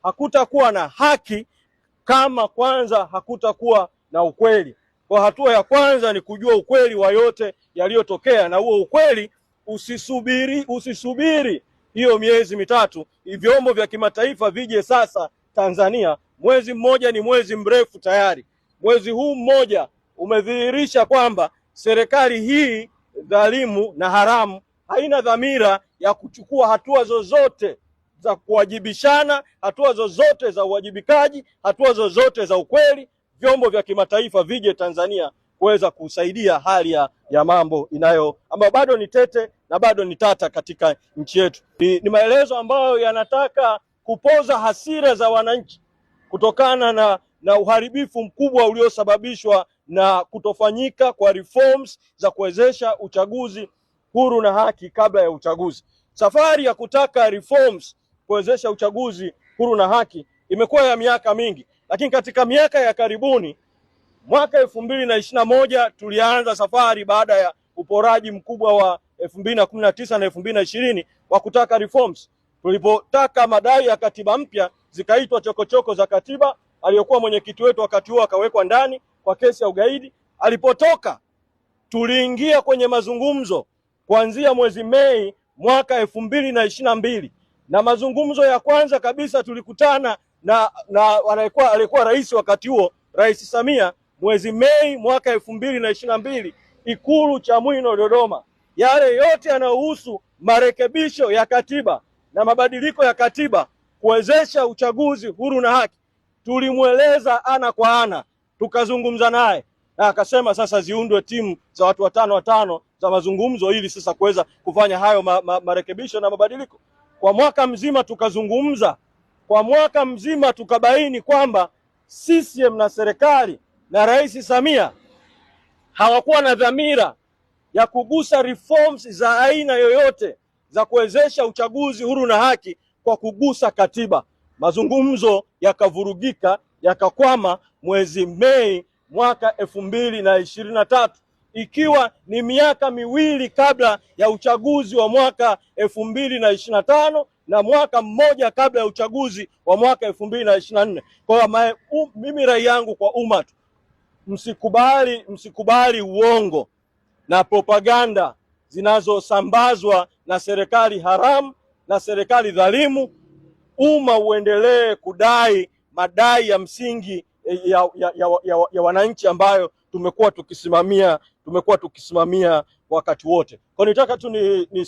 hakutakuwa na haki kama kwanza hakutakuwa na ukweli. Kwa hatua ya kwanza ni kujua ukweli wa yote yaliyotokea, na huo ukweli usisubiri hiyo miezi mitatu. Vyombo vya kimataifa vije sasa Tanzania. Mwezi mmoja ni mwezi mrefu tayari. Mwezi huu mmoja umedhihirisha kwamba serikali hii dhalimu na haramu haina dhamira ya kuchukua hatua zozote za kuwajibishana, hatua zozote za uwajibikaji, hatua zozote za ukweli. Vyombo vya kimataifa vije Tanzania kuweza kusaidia hali ya mambo ambayo bado ni tete na bado ni tata katika nchi yetu. Ni maelezo ambayo yanataka kupoza hasira za wananchi kutokana na uharibifu mkubwa uliosababishwa na kutofanyika kwa reforms za kuwezesha uchaguzi huru na haki kabla ya uchaguzi. Safari ya kutaka reforms kuwezesha uchaguzi huru na haki imekuwa ya miaka mingi, lakini katika miaka ya karibuni, mwaka 2021 tulianza safari baada ya uporaji mkubwa wa 2019 na 2020 wa kutaka reforms. Tulipotaka madai ya katiba mpya zikaitwa chokochoko za katiba. Aliyokuwa mwenyekiti wetu wakati huo akawekwa ndani kwa kesi ya ugaidi. Alipotoka tuliingia kwenye mazungumzo kuanzia mwezi Mei mwaka 2022, na mazungumzo ya kwanza kabisa tulikutana na alikuwa rais wakati huo, Rais Samia, mwezi Mei mwaka 2022 Ikulu Chamwino Dodoma. Yale yote yanayohusu marekebisho ya katiba na mabadiliko ya katiba kuwezesha uchaguzi huru na haki tulimweleza ana kwa ana, tukazungumza naye na akasema sasa ziundwe timu za watu watano za mazungumzo ili sasa kuweza kufanya hayo marekebisho na mabadiliko. Kwa mwaka mzima tukazungumza, kwa mwaka mzima tukabaini kwamba CCM na serikali na Rais Samia hawakuwa na dhamira ya kugusa reforms za aina yoyote za kuwezesha uchaguzi huru na haki kwa kugusa katiba. Mazungumzo yakavurugika, yakakwama mwezi Mei mwaka 2023, ikiwa ni miaka miwili kabla ya uchaguzi wa mwaka 2025 na mwaka mmoja kabla ya uchaguzi wa mwaka 2024. Kwa mimi rai yangu kwa umma, msikubali uongo na propaganda zinazosambazwa na serikali haramu na serikali dhalimu. Umma uendelee kudai madai ya msingi ya wananchi ambayo tumekuwa tukisimamia wakati wote. Kwa nitaka tu ni